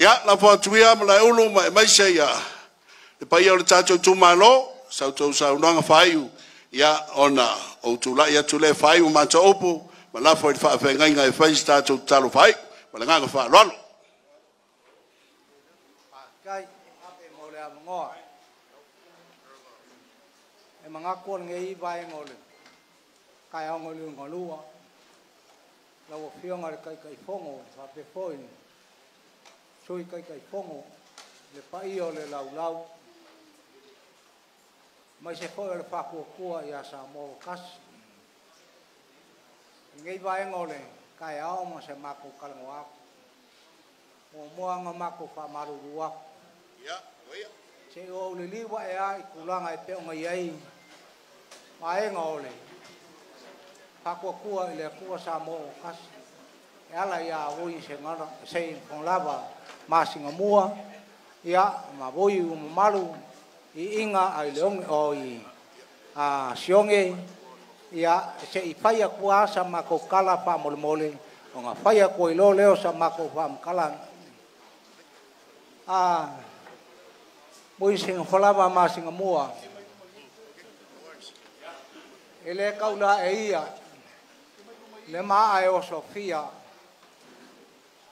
Ya, la fatuia mala ulu mai seia. Le pai o le tatou tumalo, sau tau sau nanga faiu. Ya, ona, o tula ia tule faiu mata opo, ma la fo fa venga ngai fai tatou talo fai, ma nga fa lolo. Kai ape mo le ngo. E manga ko ngai vai ngole. Kai au ngolu ngolua. La o fionga le kai fongo, fa pe foi. Sui kai fongo. Le pai o le lau. Mai se foi le fa ko ia sa mo kas. Ngai vai ngole, kai au mo se mako kalngoa. Mo moanga mako fa maru ruak. Ya, ya. Se o le liwa e ai kulanga e pe ngai ai. Mai ngole. Fa ko ile ko sa mo kas. E ala ia oi se ngara se kon lava masinga mua. Ia ma voi u malu I inga ai leong oi. Sionge ia se I faia kuasa mako kala pa mole. O nga faia ko ilo leo sa mako pa kala. Boi sing holava masinga mua. Ele kaula e ia. Le maa e o Sofia.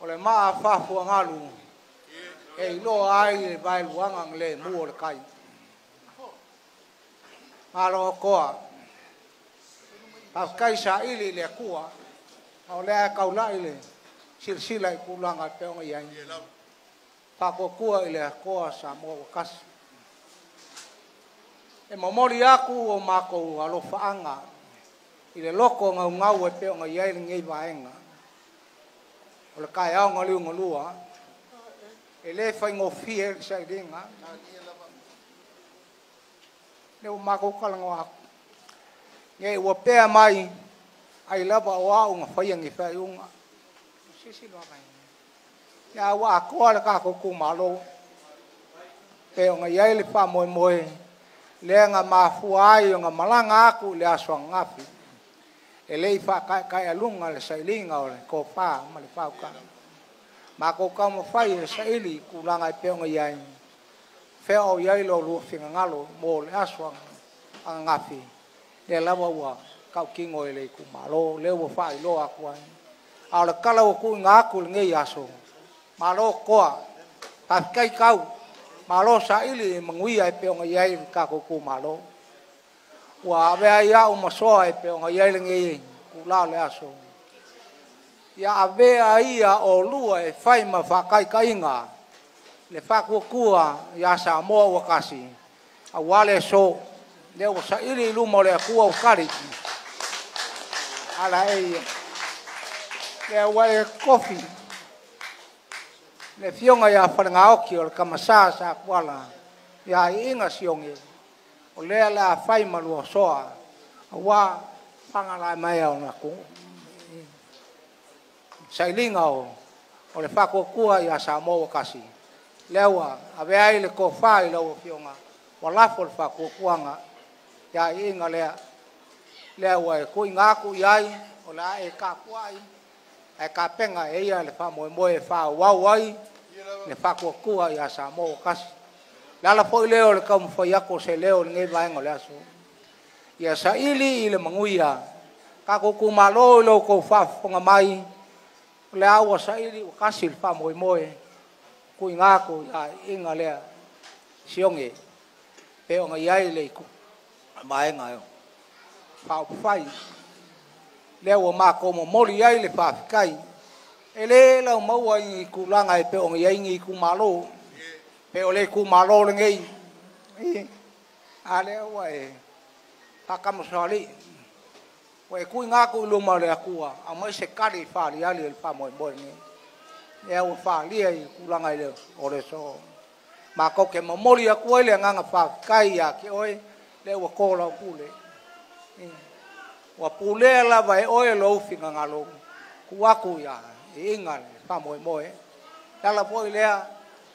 O le maa fafu ngalu. E ilo ai le vai luangang le mua le kai. Alo koa. Kai sa ili le kua. O le kaula ile. Silsila I kulanga peonga iai. Pako kua ile koa sa mo kas. E momoli aku o mako alo faanga. Ile loko ngau e peonga iai ngai vaenga. O le kai au ngalua. Ele fai ngofie sa dinga. Le o mako kalangoa. Nge ua pea mai. Ai lava o au nga fai ngi fai unga. Sisi loa mai. Ya wa koa le kako kumalo. Peonga iai le pa moe. Le nga mafuai nga malanga aku le aswa ngapi. Ele fa kai alunga le sailinga o le ko pa ma le fa ka. Mako ka mo fai saili kulanga I peonga iai. Fe o iai lo lu finga ngalo mo le aswa ngapi. Le lava wa kau kingo ele kumalo le wo fai lo aku ai. Ala kala o ku ngaku ngai aso. Malo koa. Kai kau. Malo saili mangui ai peonga iai ka ko malo. Wa be ia o maso ai peonga iai ngai kula le aso. Ya ave ia o lua e fai ma fa kai nga. Le fa kua ya sa mo wakasi. A wale so le o saili lu mo le kua o kari. Ala e le wale coffee. Le fionga ya whananga oki o le kamasa sa kuala. Ya inga sionge. O lea la whai malua soa. A wā whangalai mai au na ku. Sailinga o le whakokua ya sa mo wakasi. Lewa, a vea le ko whai lau fionga. Wa lafo le whakokuanga. Ya inga lea. Lewa e kui ngaku iai. O la e ka kuai. E ka penga e ia le wha moe wha wauai. Le wha kua ia sa mo kasi. Lala foi leo le kaum foi ako se leo ngai vaenga le aso. Ia sa ili le manguia. Ka ko malo lo ko wha fonga mai. Le awa sa ili o kasi le wha moe. Kui ngako ia inga lea sionge. Pe o ngai ai le ku. Maenga yo. Wha fai. Leo o mako mo mori ai le wha kai. Ele lau maua I kulanga e pe o ngai ngi kumalo. Pe o le kumalo le ngai. Ale wa e. Takamasali. Wa e kui ngaku luma le akua. A mai se kari whali ali le wha moe ni. E au whali ai kulanga I le o le so. Ma ko ke mamori akua le nganga wha kai a ke oe. Le wa kola pule. Wa pule la vai oe lo finga ngalo. Kuaku ya. Inga fa moe tala poi lea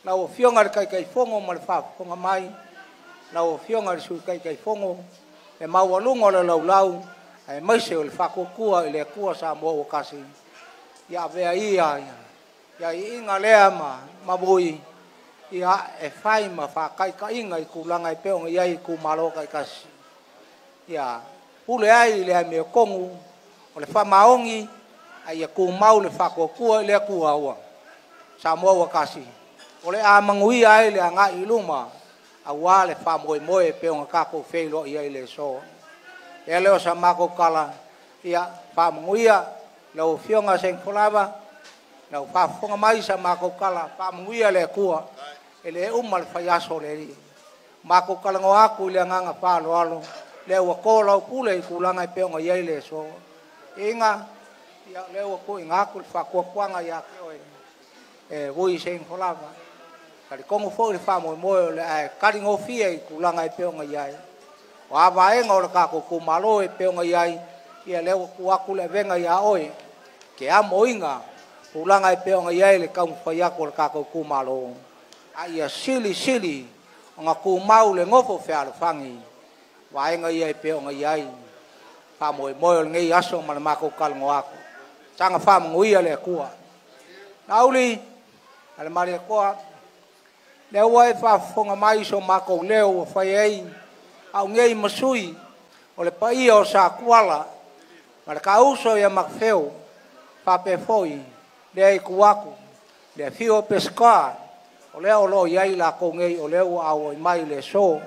la o fionga kai fongo ma fa fonga mai la o fionga su kai fongo e maualunga le lau ai mai se o fa kua le kua sa mo kasi ya ve ia ya inga lea mabui ia e fai ma fa kai kai ngai kulanga pe o ngai ku malo kai kasi ia pule ai le me kongu o le fa maongi ai ku mau le fa ko ku le ku awa sa mo wa kasi o le a mangui ai le nga iluma awa le fa moi moi pe o ka ko fe lo ia le so e le o sa ma ko kala ia fa mangui le o fionga sen kolava le o fa fonga mai sa ma ko kala fa mangui le ku ele umal fayaso le mako kalango aku le nganga palo alo le wa kola pule kulanga pe ngo yele so inga ya le wa ko inga ku fa ko kwanga ya ko e voi sen kolava kali kongo fo le fa mo le ai kali ngo fie kulanga pe ngo yai wa va e ngo ka ko malo e pe ngo yai ia le wa aku le venga ya oi ke a moinga kulanga pe ngo yai le ka fa ya ko ka ko malo ai sili nga ku mau le ngofo fe al fangi wa nga ye pe nga yai pa mo ngi aso mal ma ko kal ngo aku tanga fa ngui le kuwa nauli al mari ko le wa fa fonga mai so ma ko leo fa ye au ngei masui o le pai o sa kuala mar ka uso ya makfeu pa pe foi le ku aku le fio pescar o leo lo iai la ko ngei o leo au mai le so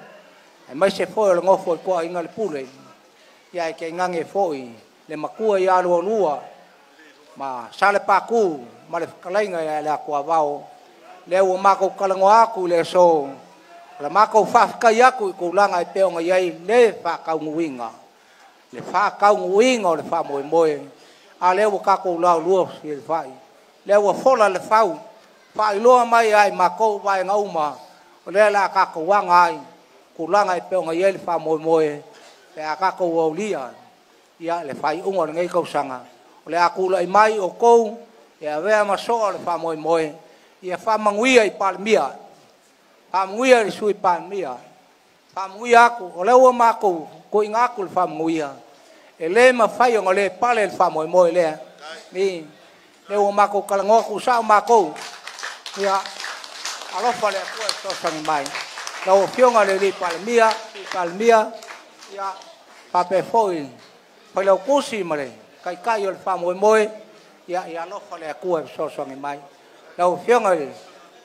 e mai se foi le ngofo ko inga le pule ia ke ngange foi le makua ia lo lua ma sale paku ma le kalainga ia la ko avao leo mako kalango aku le so le mako fa ka yaku ko langa e pe nga iai le fa ka nguinga le fa ka nguinga le fa moi a leo ka ko la lua si le fai leo fola le fau fa iloa mai ai mako vai nga uma o le la ka ko wanga ai kulanga e pe nga yel fa moi pe aka ko olia ia le fai ungo ngai ko sanga o le akula mai o ko ia ve ma so le fa moi ia fa mangui ai palmia fa mangui ai sui palmia fa mangui aku o le o mako ko inga ku fa mangui e le ma fai o le pale le fa moi le ni le o mako kalango ku sa mako ia alo fale ko so sang mai la o fionga le palmia ia pape foi fa lo kusi mare kai kai o fa moi ia alo fale ko so sang mai la o fionga le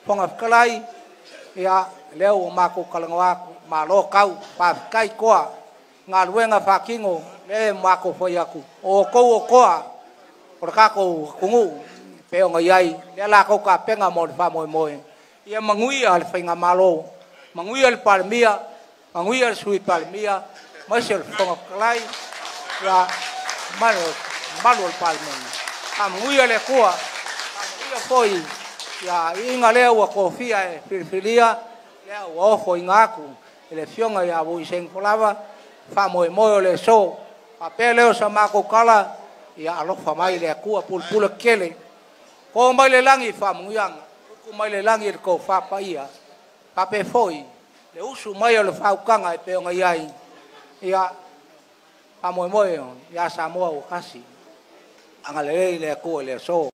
fonga kalai ia le o mako kalangwa ma lo kau pa kai ko nga luenga fa kingo le mako foi aku o ko por ka ko kungu pe o ngai le la ko ka penga mo fa moi ia mangui al fainga malo mangui al palmia mangui al sui palmia masel fonga klai ya malo al palmia mangui le kuwa mangui foi ya inga le o kofia e filfilia le o foi ngaku le fionga ya bo isen kolava fa moi le so papele o sama ko kala ya alo fa mai le kuwa pul kele ko mai le langi fa muyang ko mai le langi ko fa pa ia pa pe foi le usu mai le fa ukanga e pe ngai ai ia pa moi ya sa mo o kasi anga le ko le so